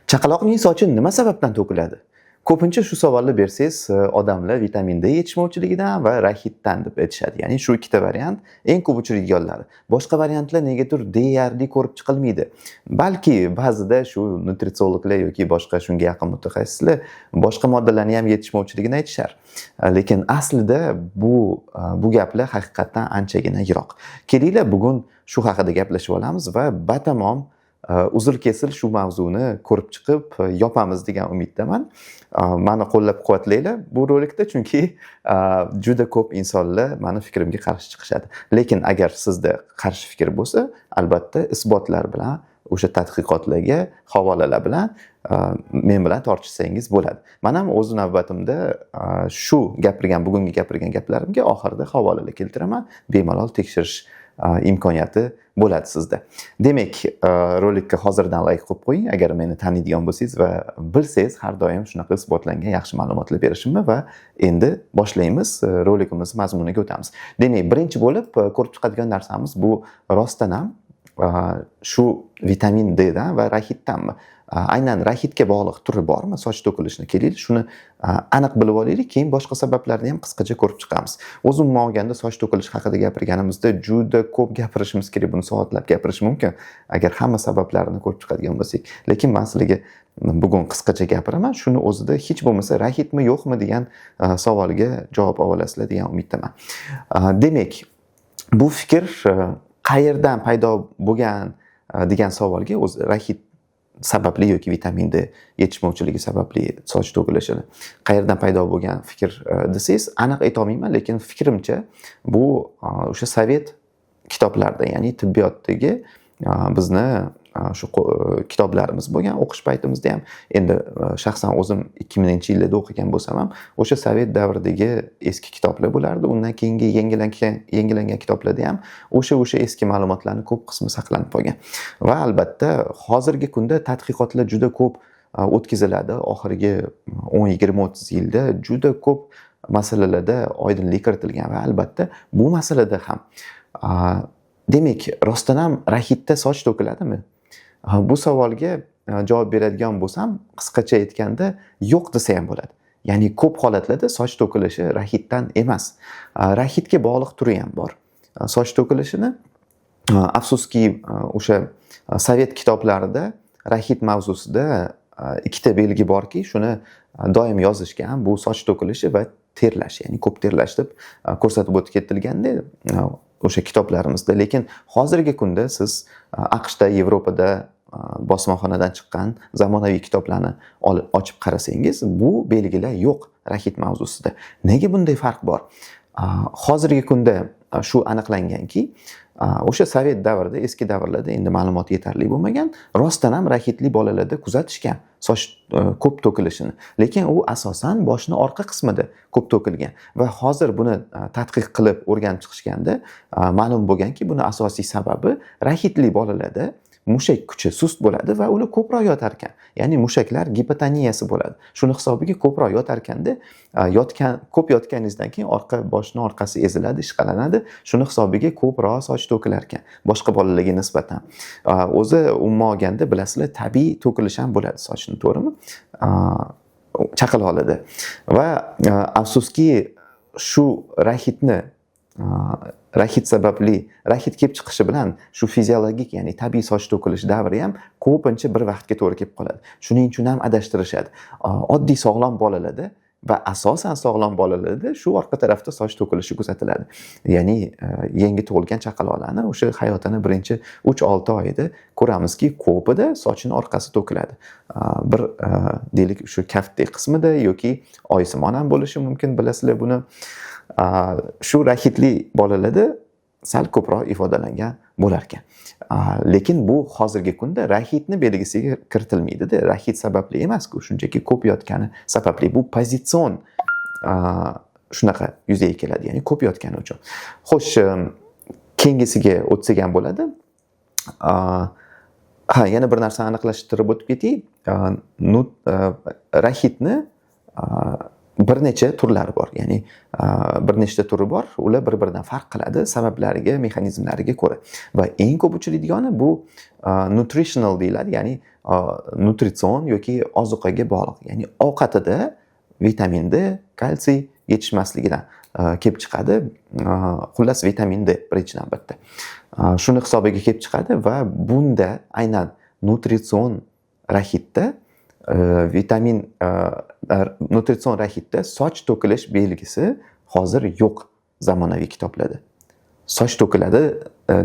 Chaqaloqning sochi nima sababdan to'kiladi? Ko'pincha shu savolni bersangiz, odamlar vitamin D yetishmovchiligidan va rahitdan deb aytishadi. Ya'ni shu ikkita variant eng ko'p uchraydiganlari. Boshqa variantlar negadir deyarli ko'rib chiqilmaydi. Balki ba'zida shu nutritsiologlar yoki boshqa shunga yaqin mutaxassislar boshqa moddalarning ham yetishmovchiligini aytishar. Lekin aslida bu gaplar haqiqatdan anchagina yiroq. Kelinglar bugun shu haqida gaplashib olamiz va batamom uzr kesil shu mavzuni ko'rib chiqib yopamiz degan umiddaman. Mani qo'llab-quvvatlanglar bu rolikda, chunki juda ko'p insonlar mani fikrimga qarshi chiqishadi. Lekin agar sizda qarshi fikr bo'lsa, albatta isbotlar bilan, o'sha tadqiqotlarga havolalar bilan men bilan tortishsangiz bo'ladi. Men ham o'z navbatimda shu bugungi gapirgan gaplarimga oxirida havolalar keltiraman. Bemalol tekshirish imkoniyati bo'ladi sizda. Demak, rolikka hozirdan like qo'yib qo'ying agar meni taniydigan bo'lsangiz va bilsangiz har doim shunaqa isbotlangan yaxshi ma'lumotlar berishimni. Va endi boshlaymiz, rolikimiz mazmuniga o'tamiz. Demak, birinchi bo'lib ko'rib chiqadigan narsamiz bu rostdan ham shu vitamin D dan va rahitdanmi? Aynan rahitga bog'liq turi bormi soch to'kilishini? Keling, shuni aniq bilib olaylik, keyin boshqa sabablarni ham qisqacha ko'rib chiqamiz. Umuman olganda soch to'kilishi haqida gapirganimizda juda ko'p gapirishimiz kerak, buni soatlab gapirish mumkin agar hamma sabablarini ko'rib chiqadigan bo'lsak. Lekin men sizlarga bugun qisqacha gapiraman. Shuni o'zida hech bo'lmasa rahitmi yo'qmi degan savolga javob olasizlar degan umiddaman. Demak, bu fikr qayerdan paydo bo'lgan degan savolga o'zi rahit sababli yoki vitamin D yetishmovchiligi sababli soch to'kilishini qayerdan paydo bo'lgan fikr desangiz, aniq ayta olmayman, lekin fikrimcha bu o'sha sovet kitoblarida, ya'ni tibbiyotdagi bizni shu kitoblarimiz bo'lgan o'qish paytimizda ham, endi shaxsan o'zim 2000-yillarda o'qigan bo'lsam ham, o'sha sovet davridagi eski kitoblar bo'lardi. Undan keyingi yangilangan kitoblarda ham o'sha eski ma'lumotlarning ko'p qismi saqlanib qolgan. Va albatta hozirgi kunda tadqiqotlar juda ko'p o'tkaziladi. Oxirgi 10-20-30 yilda juda ko'p masalalarda oydinlik kiritilgan va albatta bu masalada ham demak, rostdan ham rahitda soch to'kiladimi? Bu savolga javob beradigan bo'lsam, qisqacha aytganda yo'q desa ham bo'ladi. Ya'ni ko'p holatlarda soch to'kilishi rahitdan emas, rahitga bog'liq turi ham bor. Soch to'kilishini afsuski o'sha sovet kitoblarida rahit mavzusida ikkita belgi borki, shuni doim yozishgan. Bu soch to'kilishi va terlash, ya'ni ko'p terlash deb ko'rsatib o'tib ketilganda o'sha kitoblarimizda. Lekin hozirgi kunda siz AQShda, Yevropada bosmaxonadan chiqqan zamonaviy kitoblarni ochib qarasangiz, bu belgilar yo'q rahit mavzusida. Nega bunday farq bor? Hozirgi kunda shu aniqlanganki, o'sha sovet davrida, eski davrlarda endi ma'lumot yetarli bo'lmagan, rostdan ham rahitli bolalarda kuzatishgan soch ko'p to'kilishini. Lekin u asosan boshning orqa qismida ko'p to'kilgan va hozir buni tadqiq qilib o'rganib chiqishganda ma'lum bo'lganki, buni asosiy sababi rahitli bolalarda mushak kuchi sust bo'ladi va ular ko'proq yotar ekan. Ya'ni mushaklar gipotoniyasi bo'ladi. Shuni hisobiga ko'proq yotar ekanda, ko'p yotganingizdan keyin boshning orqasi eziladi, ishqalanadi. Shuni hisobiga ko'proq soch to'kilar ekan boshqa bolalarga nisbatan. O'zi umuman olganda bilasizlar, tabiiy to'kilish ham bo'ladi sochni, to'g'rimi? Chaqaloqlarda. Va afsuski shu rahit sababli, rahit kelib chiqishi bilan shu fiziologik, ya'ni tabiiy soch to'kilish davri ham ko'pincha bir vaqtga to'g'ri kelib qoladi. Shuning uchun ham adashtirishadi. Oddiy sog'lom bolalarda va asosan sog'lom bolalarda shu orqa tarafda soch to'kilishi kuzatiladi. Ya'ni yangi tug'ilgan chaqaloqlarni o'sha hayotini birinchi 3-6 oyida ko'ramizki, ko'pida sochning orqasi to'kiladi. Bir deylik shu kaftdek qismida yoki oysimon ham bo'lishi mumkin, bilasizlar buni. Shu rahitli bolalarda sal ko'proq ifodalangan bo'lar ekan. Lekin bu hozirgi kunda rahitni belgisiga kiritilmaydi-da. Rahit sababli emas-ku, shunchaki ko'p yotgani sababli. Bu pozitsion shunaqa yuzaga keladi, ya'ni ko'p yotgani uchun. Xo'sh, keyingisiga o'tsak ham bo'ladi. Yana bir narsani aniqlashtirib o'tib ketay. Rahitni bir necha turlari bor. Ya'ni bir nechta turi bor. Ular bir-biridan farq qiladi sabablariga, mexanizmlariga ko'ra. Va eng ko'p uchraydigani bu nutritional deyiladi, ya'ni nutritsion yoki ozuqaga bog'liq. Ya'ni ovqatida vitamin D, kalsiy yetishmasligidan kelib chiqadi. Xullas vitamin D birinchi navbatda. Shuni hisobiga kelib chiqadi va bunda aynan nutritsion rahitda nutritsion rahitda soch to'kilish belgisi hozir yo'q zamonaviy kitoblarda. Soch to'kiladi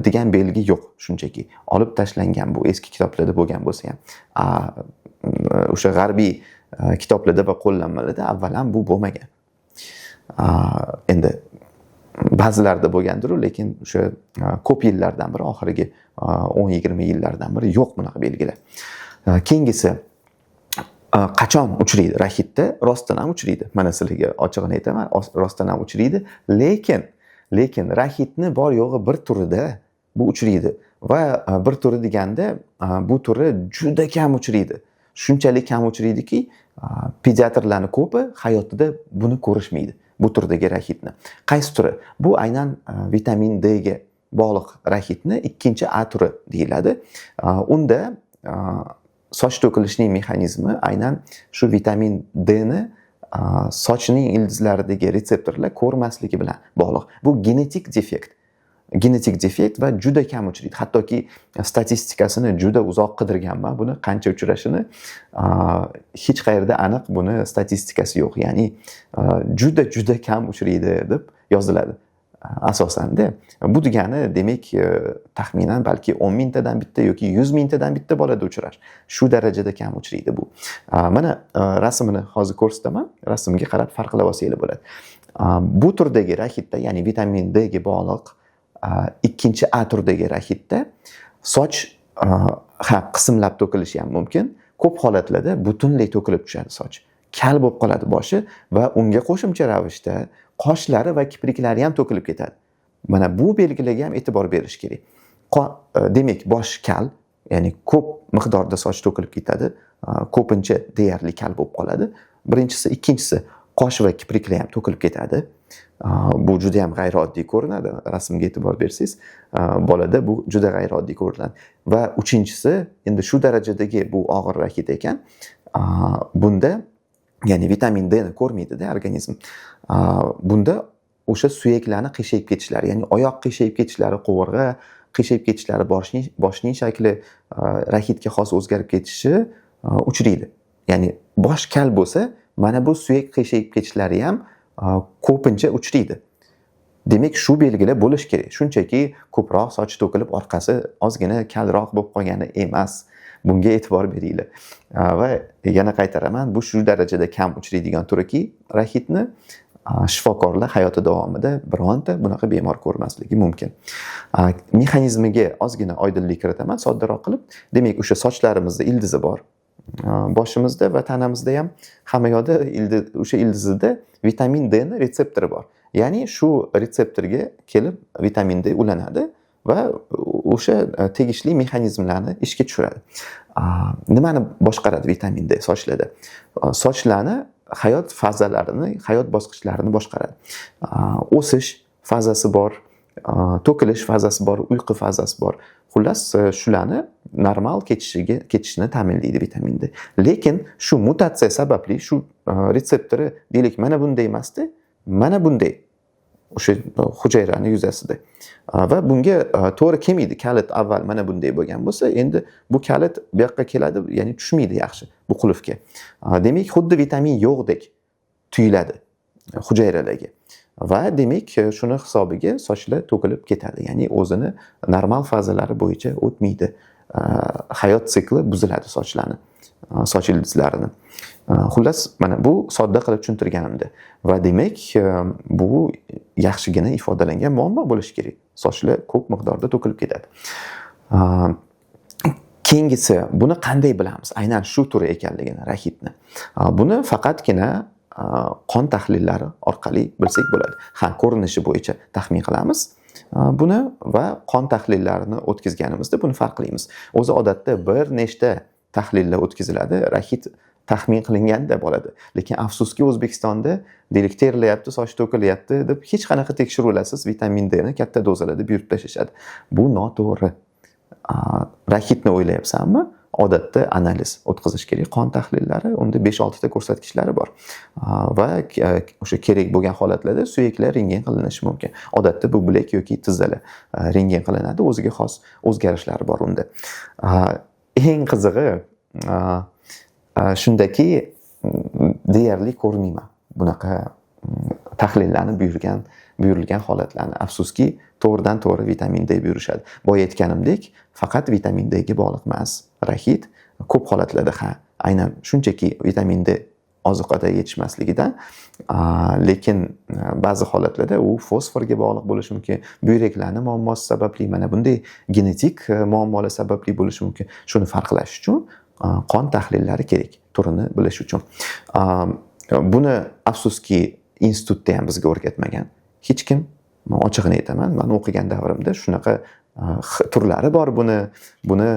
degan belgi yo'q shunchaki. Olib tashlangan bu eski kitoblarda bo'lgan bo'lsa ham. O'sha g'arbiy kitoblarda va qo'llanmalarda avval ham bu bo'lmagan. Endi ba'zilarda bo'lgandir, lekin o'sha ko'p yillardan biri, oxirgi 10-20 yillardan biri yo'q bunaqa belgilar. Keyingisi qachon uchraydi rahitda? Rostdan ham uchraydi. Mana sizlarga ochig'ini aytaman, rostdan ham uchraydi, lekin rahitni bor yo'g'i bir turida bu uchraydi va bir turi deganda bu turi juda kam uchraydi. Shunchalik kam uchraydiki, pediatrlarning ko'pi hayotida buni ko'rishmaydi. Bu turdagi rahitni. Qaysi turi? Bu aynan vitamin D ga bog'liq rahitni ikkinchi A turi deyiladi. Unda soch to'kilishining mexanizmi aynan shu vitamin D ni sochning ildizlaridagi retseptorlar ko'rmasligi bilan bog'liq. Bu genetik defekt va juda kam uchraydi. Hattoki statistikasini juda uzoq qidirganman. Buni qancha uchrashini hech qayerda aniq buni statistikasi yo'q. Ya'ni juda kam uchraydi deb yoziladi. Asosanda bu degani demak taxminan balki 10 mingtadan bitta yoki 100 mingtadan bitta bolada uchrar. Shu darajada kam uchraydi bu. Mana rasmini hozir ko'rsataman. Rasmga qarab farqlab olsanglar bo'ladi. Bu turdagi rahitda, ya'ni vitamin D ga bog'liq ikkinchi A turdagi rahitda soch qismlab to'kilishi ham mumkin. Ko'p holatlarda butunlay to'kilib tushadi soch. Kal bo'lib qoladi boshi va unga qo'shimcha ravishda qoshlari va kipriklari ham to'kilib ketadi. Mana bu belgilarga ham e'tibor berish kerak. Demak, bosh kal, ya'ni ko'p miqdorda soch to'kilib ketadi, ko'pincha deyarli kal bo'lib qoladi. Birinchisi, ikkinchisi qosh va kipriklar ham to'kilib ketadi. Bu juda ham g'ayrioddiy ko'rinadi. Rasmga e'tibor bersangiz, bolada bu juda g'ayrioddiy ko'rinadi. Va uchinchisi, endi shu darajadagi bu og'ir rahit ekan, bunda ya'ni vitamin D ni ko'rmaydi-da organizm. Bunda o'sha suyaklarni qiyshayib ketishlari, ya'ni oyoq qiyshayib ketishlari, qovurg'a qiyshayib ketishlari, boshning shakli rahitga xos o'zgarib ketishi uchraydi. Ya'ni bosh kal bo'lsa, mana bu suyak qiyshayib ketishlari ham ko'pincha uchraydi. Demak, shu belgilar bo'lish kerak. Shunchaki ko'proq soch to'kilib, orqasi ozgina kalroq bo'lib qolgani emas. Bunga e'tibor beringlar. Va yana qaytaraman, bu shu darajada kam uchraydigan turiki, rahitni shifokorlar hayoti davomida bironta bunaqa bemor ko'rmasligi mumkin. Mexanizmiga ozgina oydinlik kiritaman, soddaroq qilib. Demak, o'sha sochlarimizda ildizi bor. Boshimizda va tanamizda ham hamma yoqda o'sha ildizida vitamin D ni retseptori bor. Ya'ni shu retseptorga kelib vitamin D ulanadi va o'sha tegishli mexanizmlarni ishga tushiradi. Nimani boshqaradi vitamin D sochlarda? Sochlarni hayot fazalarini, hayot bosqichlarini boshqaradi. O'sish fazasi bor, to'kilish fazasi bor, uyqu fazasi bor. Xullas, shularni normal ketishini ta'minlaydi vitamin D. Lekin shu mutatsiya sababli shu retseptori deylik mana bunday emasdi, mana bunday o'sha hujayrani yuzasida. Va bunga to'g'ri kelmaydi. Kalit avval mana bunday bo'lgan bo'lsa, endi bu kalit bu yoqqa keladi, ya'ni tushmaydi yaxshi bu qulfga. Demak, xuddi vitamin yo'qdek tuyuladi hujayralarga. Va demak, shuni hisobiga sochlar to'kilib ketadi. Ya'ni o'zini normal fazalari bo'yicha o'tmaydi. Hayot sikli buziladi sochlarni, soch ildizlarini. Xullas, mana bu sodda qilib tushuntirganimda. Va demak, bu yaxshigina ifodalangan muammo bo'lishi kerak. Sochlar ko'p miqdorda to'kilib ketadi. Keyingisi, buni qanday bilamiz? Aynan shu turi ekanligini, rahitni. Buni faqatgina qon tahlillari orqali bilsak bo'ladi. Ko'rinishi bo'yicha taxmin qilamiz buni va qon tahlillarini o'tkazganimizda buni farqlaymiz. O'zi odatda bir nechta tahlillar o'tkaziladi rahit taxmin qilinganda bo'ladi. Lekin afsuski O'zbekistonda deylik terilyapti, soch to'kilyapti deb hech qanaqa tekshiruvlarsiz vitamin D ni katta dozalarda buyurib tashlashadi. Bu noto'g'ri. Rahitni o'ylayapsanmi? Odatda analiz o'tkazish kerak, qon tahlillari, unda 5-6 ta ko'rsatkichlari bor. Va o'sha kerak bo'lgan holatlarda suyaklar rentgen qilinishi mumkin. Odatda bu bilak yoki tizzalar rentgen qilinadi, o'ziga xos o'zgarishlari bor unda. Eng qizig'i shundaki, deyarli ko'rmayman bunaqa tahlillarni buyurilgan holatlarni. Afsuski, to'g'ridan to'g'ri vitamin D buyurishadi. Boya aytganimdek, faqat vitamin D ga bog'liq emas. Rahit ko'p holatlarda aynan shunchaki vitamin D ozuqada yetishmasligidan, lekin ba'zi holatlarda u fosforga bog'liq bo'lishi mumkin, buyraklarning muammosi sababli, mana bunday genetik muammolar sababli bo'lishi mumkin. Shuni farqlash uchun qon tahlillari kerak, turini bilish uchun. Buni afsuski institutda ham bizga o'rgatmagan hech kim. Ochig'ini aytaman, men o'qigan davrimda shunaqa turlari bor. Buni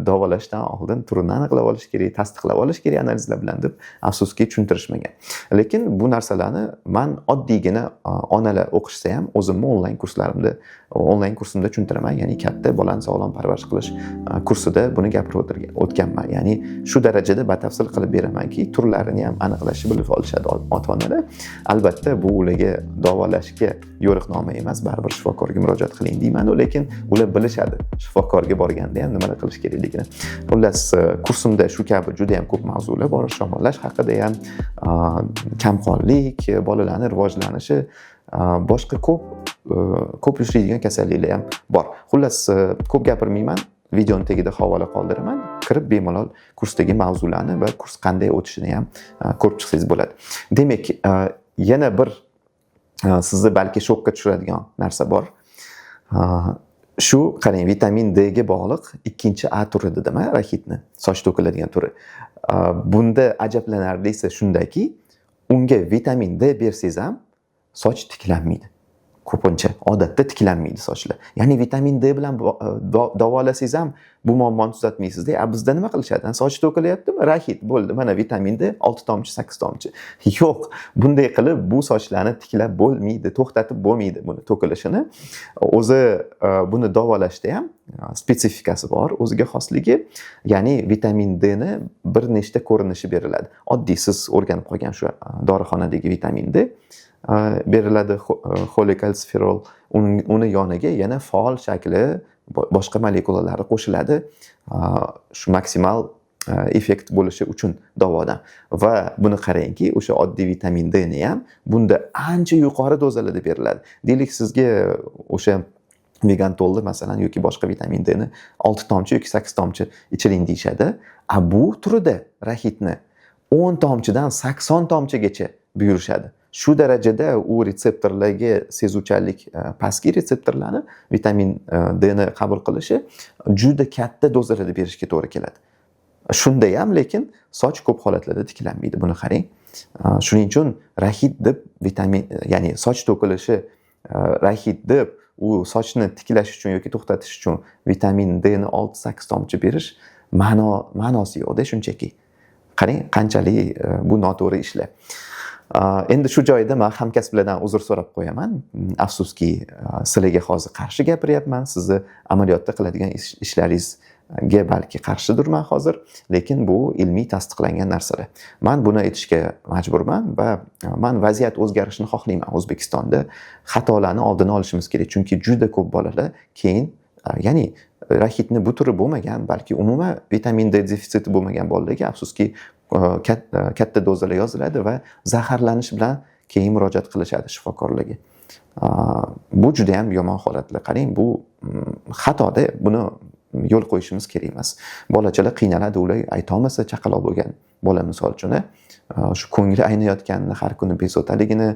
davolashdan oldin turini aniqlab olish kerak, tasdiqlab olish kerak analizlar bilan deb afsuski tushuntirishmagan. Lekin bu narsalarni men oddiygina onalar o'qishsa ham o'zimni onlayn kursimda tushuntiraman. Ya'ni katta bolani sog'lom parvarish qilish kursida buni gapirib o'tganman. Ya'ni shu darajada batafsil qilib beramanki, turlarini ham aniqlashni bilib olishadi ota-onalar. Albatta bu ularga davolashga yo'riqnoma emas, baribir shifokorga murojaat qiling deyman, lekin ular bilishadi shifokorga borganda ham nimalar qilish kerakligini. Xullas, kursimda shu kabi juda ham ko'p mavzular bor. Shamollash haqida ham, kamqonlik, bolalarning rivojlanishi, boshqa ko'p uchraydigan kasalliklar ham bor. Xullas, ko'p gapirmayman. Videoning tagida havola qoldiraman. Kirib bemalol kursdagi mavzularni va kurs qanday o'tishini ham ko'rib chiqsangiz bo'ladi. Demak, yana bir sizni balki shokka tushiradigan narsa bor. Shu qarang, vitamin D ga bog'liq ikkinchi A turi dedimi, rahitni, soch to'kiladigan turi. Bunda ajablanarlisi shundaki, unga vitamin D bersangiz ham soch tiklanmaydi. Ko'pincha odatda tiklanmaydi sochlar. Ya'ni vitamin D bilan davolasangiz ham bu muammoni tuzatmaysizda. Bizda nima qilishadi? Soch to'kilyaptimi? Rahit bo'ldi. Mana vitamin D 6 tomchi, 8 tomchi. Yo'q, bunday qilib bu sochlarni tiklab bo'lmaydi, to'xtatib bo'lmaydi buni to'kilishini. O'zi buni davolashda ham spesifikasi bor, o'ziga xosligi. Ya'ni vitamin D ni bir nechta ko'rinishi beriladi. Oddiy siz o'rganib qolgan shu dorixonadagi vitamin D beriladi, xolekalsiferol, uni yoniga yana faol shakli boshqa molekulalari qo'shiladi, shu maksimal effekt bo'lishi uchun davodan. Va buni qarangki, o'sha oddiy vitamin D ni ham bunda ancha yuqori dozalarda beriladi. Deylik, sizga o'sha Vegantolda masalan yoki boshqa vitamin D ni 6 tomchi yoki 8 tomchi ichiring deyshadi. Bu turida rahitni 10 tomchidan 80 tomchigacha buyurishadi. Shu darajada u retseptorlarga sezuvchanlik, pastki retseptorlarni vitamin D ni qabul qilishi juda katta dozalarda berishga to'g'ri keladi. Shunda ham lekin soch ko'p holatlarda tiklanmaydi. Buni qarang. Shuning uchun rahit deb ya'ni soch to'kilishi rahit deb u sochni tiklash uchun yoki to'xtatish uchun vitamin D ni 6-8 tomchi berish ma'nosi yo'qda shunchaki. Qarang, qanchalik bu noto'g'ri ishlar. Endi shu joyda men hamkasblardan uzr so'rab qo'yaman. Afsuski, sizlarga hozir qarshi gapiryapman. Sizni amaliyotda qiladigan ishlaringizga balki qarshidirman hozir, lekin bu ilmiy tasdiqlangan narsalar. Men buni aytishga majburman va men vaziyat o'zgarishini xohlayman O'zbekistonda. Xatolarni oldini olishimiz kerak, chunki juda ko'p bolalar keyin, ya'ni rahitni bu turi bo'lmagan, balki umuman vitamin D defitsiti bo'lmagan bolalarga afsuski katta dozalar yoziladi va zaharlanish bilan keyin murojaat qilishadi shifokorlarga. Bu juda ham yomon holatlar. Qarang, bu xatoda, buni yo'l qo'yishimiz kerak emas. Bolachalar qiynaladi, ular aytolmasa chaqaloq bo'lgan bola misol uchun, shu ko'ngli aynayotganini, har kuni bezovtaligini,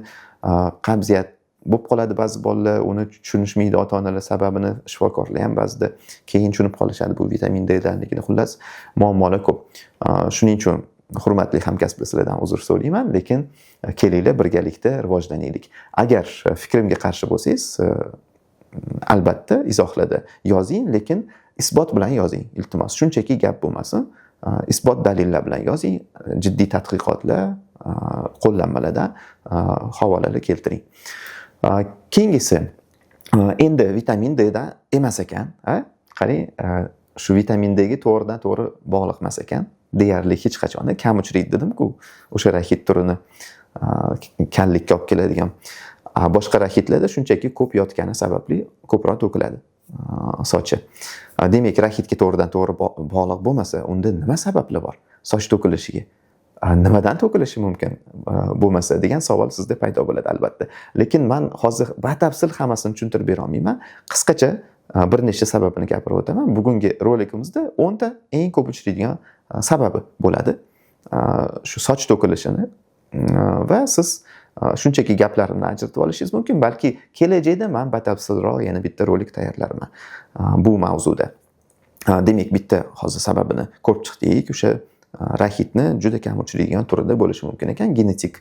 qabziyat bo'lib qoladi ba'zi bolalar, uni tushunishmaydi ota-onalar sababini, shifokorlar ham ba'zida keyin tushunib qolishadi bu vitamin D danligini. Xullas, muammolar ko'p. Shuning uchun hurmatli hamkasblar, sizlardan uzr so'rayman, lekin kelinglar birgalikda rivojlanaylik. Agar fikrimga qarshi bo'lsangiz, albatta izohlarda yozing, lekin isbot bilan yozing, iltimos. Shunchaki gap bo'lmasin. Isbot dalillar bilan yozing. jiddiy tadqiqotlar, qo'llanmalardan havolalar keltiring. Keyingisi endi vitamin D dan emas ekan, qarang, shu vitamin D ga to'g'ridan-to'g'ri bog'liq emas ekan. Deyarli hech qachon kam uchraydi dedim-ku, o'sha rahit turini kallikka olib keladigan. Boshqa rahitlarda shunchaki ko'p yotgani sababli ko'proq to'kiladi sochi. Demak, rahitga to'g'ridan-to'g'ri bog'liq bo'lmasa, unda nima sabablar bor soch to'kilishiga? Nimadan to'kilishi mumkin bo'lmasa degan savol sizda paydo bo'ladi albatta. Lekin men hozir batafsil hammasini tushuntirib bera olmayman. Qisqacha bir nechta sababini gapirib o'taman. Bugungi rolikimizda 10 ta eng ko'p uchraydigan sababi bo'ladi. Shu soch to'kilishini va siz shunchaki gaplarimni ajratib olishingiz mumkin. Balki kelajakda men batafsilroq yana bitta rolik tayyorlarman bu mavzuda. Demak, bitta hozir sababini ko'rib chiqdik. O'sha rahitni juda kam uchraydigan turida bo'lishi mumkin ekan, genetik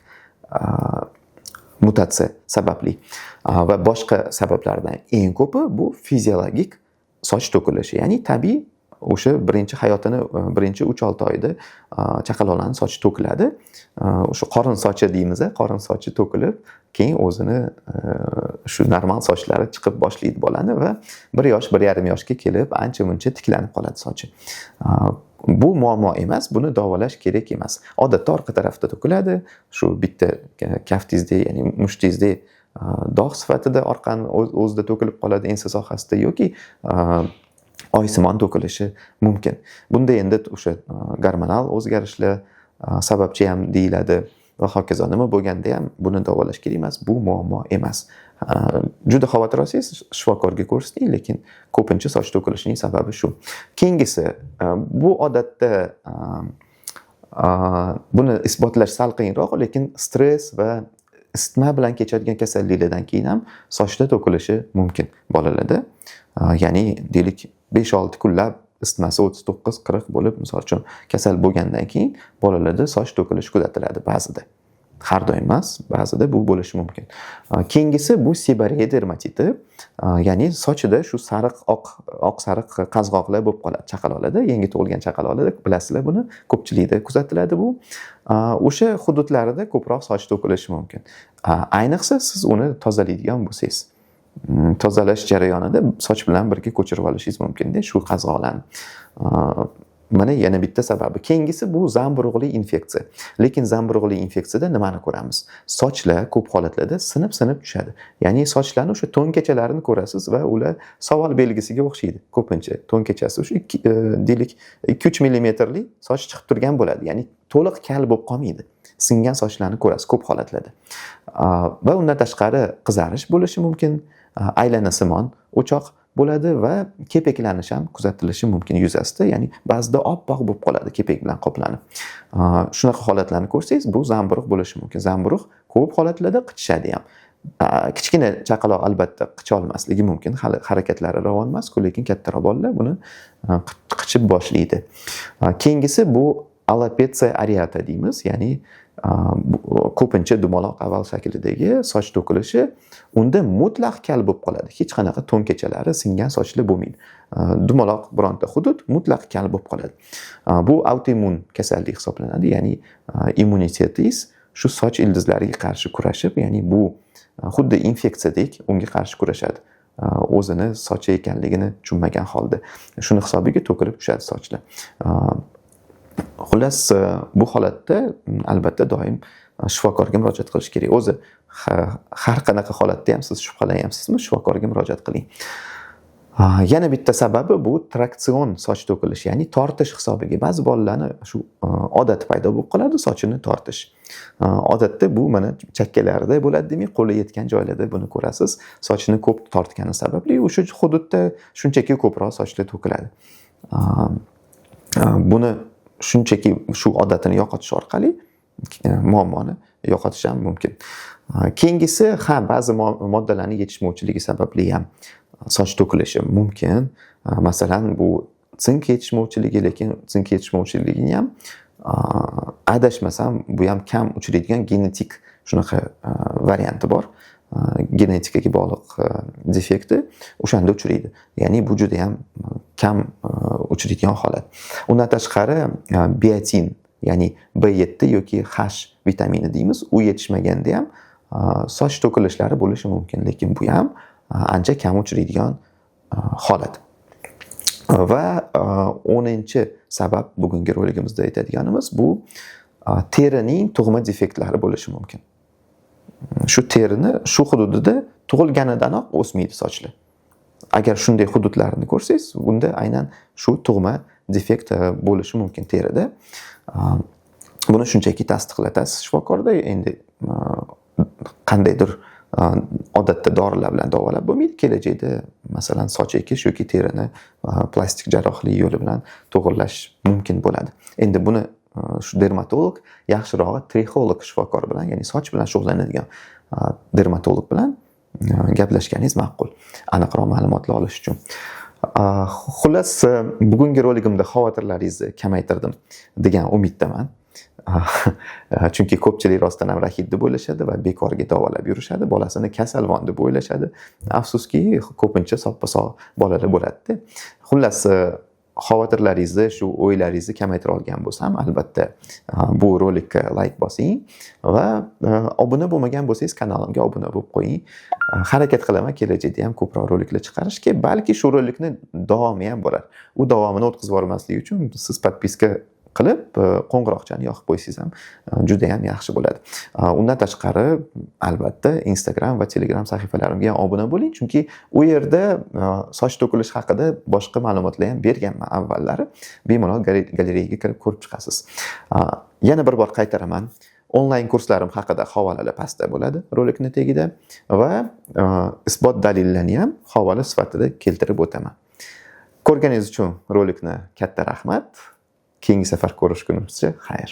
mutatsiya sababli. Va boshqa sabablardan eng ko'pi bu fiziologik soch to'kilishi, ya'ni tabiiy o'sha hayotining birinchi 3-6 oyda chaqaloqlarning sochi to'kiladi. O'sha qorin sochi deymiz, qorin sochi to'kilib, keyin o'zini shu normal sochlari chiqib boshlaydi bolani va 1 yosh, 1,5 yoshga kelib ancha-muncha tiklanib qoladi sochi. Bu muammo emas, buni davolash kerak emas. Odatda orqa tarafda to'kiladi, shu bitta kaftingizda, ya'ni mushtingizda dog' sifatida orqani o'zida to'kilib qoladi ensa sohasida yoki oysimon to'kilishi mumkin. Bunda endi o'sha gormonal o'zgarishlar sababchi ham deyiladi va hokazo. Nima bo'lganda ham buni davolash kerak emas, bu muammo emas. Juda xavotir olsangiz shifokorga ko'rsating, lekin ko'pincha soch to'kilishining sababi shu. Keyingisi, bu odatda buni isbotlash sal qiyinroq, lekin stress va isitma bilan kechadigan kasalliklardan keyin ham sochda to'kilishi mumkin bolalarda. Ya'ni deylik 5-6 kunlab isitmasi 39-40 bo'lib, misol uchun kasal bo'lgandan keyin bolalarda soch to'kilishi kuzatiladi ba'zida. Har doim emas, ba'zida bu bo'lishi mumkin. Keyingisi bu seborreya dermatiti, ya'ni sochida shu oq sariq qazg'oqlar bo'lib qoladi chaqaloqlarda, yangi tug'ilgan chaqaloqlarda, bilasizlar buni, ko'pchilikda kuzatiladi bu. O'sha hududlarda ko'proq soch to'kilishi mumkin. Ayniqsa siz uni tozalaydigan bo'lsangiz. Tozalash jarayonida soch bilan birga ko'chirib olishingiz mumkin-da shu qazg'oqlarni. Mana yana bitta sababi. Keyingisi bu zamburug'li infeksiya. Lekin zamburug'li infeksiyada nimani ko'ramiz? Sochlar ko'p holatlarda sinib-sinib tushadi. Ya'ni sochlarning o'sha to'nkachalarini ko'rasiz va ular savol belgisiga o'xshaydi. Ko'pincha to'nkachasi o'sha deylik 2-3 millimetrli soch chiqib turgan bo'ladi. Ya'ni to'liq kal bo'lib qolmaydi. Singan sochlarni ko'rasiz ko'p holatlarda. Va undan tashqari qizarish bo'lishi mumkin. Aylanasimon o'choq bo'ladi va kepaklanish ham kuzatilishi mumkin yuzasida, ya'ni ba'zida oppoq bo'lib qoladi kepak bilan qoplanib. Shunaqa holatlarni ko'rsangiz, bu zamburug' bo'lishi mumkin. Zamburug' ko'p holatlarda qichishadi ham. Kichkina chaqaloq albatta qicha olmasligi mumkin, hali harakatlari ravon emas-ku, lekin kattaroq bolalar buni qichib boshlaydi. Keyingisi bu alopecia areata deymiz, ya'ni ko'pincha dumaloq avval shaklidagi soch to'kilishi, unda mutlaq kal bo'lib qoladi. Hech qanaqa to'nkachalari singan sochlar bo'lmaydi. Dumaloq bironta hudud mutlaq kal bo'lib qoladi. Bu autoimmun kasallik hisoblanadi, ya'ni immunitetingiz shu soch ildizlariga qarshi kurashib, ya'ni bu xuddi infeksiyadek unga qarshi kurashadi. O'zini sochi ekanligini tushunmagan holda. Shuni hisobiga to'kilib tushadi sochlar. Xullas, bu holatda albatta doim shifokorga murojaat qilish kerak. O'zi har qanaqa holatda ham siz shubhalanyapsizmi, shifokorga murojaat qiling. Yana bitta sababi bu traksion soch to'kilishi, ya'ni tortish hisobiga. Ba'zi bolalarni shu odat paydo bo'lib qoladi, sochini tortish. Odatda bu mana chakkalarida bo'ladi, demak, qo'li yetgan joylarda buni ko'rasiz. Sochini ko'p tortgani sababli o'sha hududda shunchaki ko'proq sochlar to'kiladi. Buni shunchaki shu odatini yo'qotish orqali muammoni yo'qotish ham mumkin. Keyingisi, ba'zi moddalarning yetishmovchiligi sababli ham soch to'kilishi mumkin. Masalan, bu sink yetishmovchiligi, lekin sink yetishmovchiligini ham adashmasam bu ham kam uchraydigan genetik shunaqa varianti bor. Genetikaga bog'liq defekti o'shanda uchraydi. Ya'ni bu juda ham kam uchraydigan holat. Undan tashqari biotin ya'ni B7 yoki H vitamini deymiz, u yetishmaganda ham soch to'kilishlari bo'lishi mumkin, lekin bu ham ancha kam uchraydigan holat. Va 10-sabab bugungi roligimizda aytadiganimiz bu terining tug'ma defektlari bo'lishi mumkin. Shu terini shu hududida tug'ilganidanoq o'smaydi sochlar. Agar shunday hududlarni ko'rsangiz, bunda aynan shu tug'ma defekt bo'lishi mumkin terida. Buni shunchaki tasdiqlatasiz shifokorda. Endi qandaydir odatda dorilar bilan davolab bo'lmaydi. Kelajakda masalan soch ekish yoki terini plastik jarrohlik yo'li bilan to'g'irlash mumkin bo'ladi. Endi buni shu dermatolog yaxshirog'i trixolog shifokor bilan, ya'ni soch bilan shug'ullanadigan dermatolog bilan gaplashganingiz ma'qul, aniqroq ma'lumotlar olish uchun. Xullas, bugungi roligimda xavotirlaringizni kamaytirdim degan umiddaman. Chunki ko'pchilik rostdan ham rahit deb o'ylashadi va bekorga davolab yurishadi, bolasini kasalvon deb o'ylashadi. Afsuski, ko'pincha soppa-sog' bolalar bo'ladi-da. Xullas, xavotirlaringizni, shu o'ylaringizni kamaytira olgan bo'lsam, albatta bu rolikka like bosing va obuna bo'lmagan bo'lsangiz kanalimga obuna bo'lib qo'ying. Harakat qilaman kelajakda ham ko'proq roliklar chiqarishga, balki shu rolikni davomi ham bo'lar. U davomini o'tkazib yubormaslik uchun siz podpiska qilib qo'ng'iroqchani yoqib qo'ysangiz ham juda ham yaxshi bo'ladi. Undan tashqari albatta Instagram va Telegram sahifalarimga ham obuna bo'ling, chunki u yerda soch to'kilishi haqida boshqa ma'lumotlar ham berganman avvallari. Bemalol galereyaga kirib ko'rib chiqasiz. Yana bir bor qaytaraman. Onlayn kurslarim haqida havolalar pastda bo'ladi rolikning tagida va isbot dalillarni ham havola sifatida keltirib o'taman. Ko'rganingiz uchun rolikni katta rahmat. Keyingi safar ko'rishgunimizcha xayr.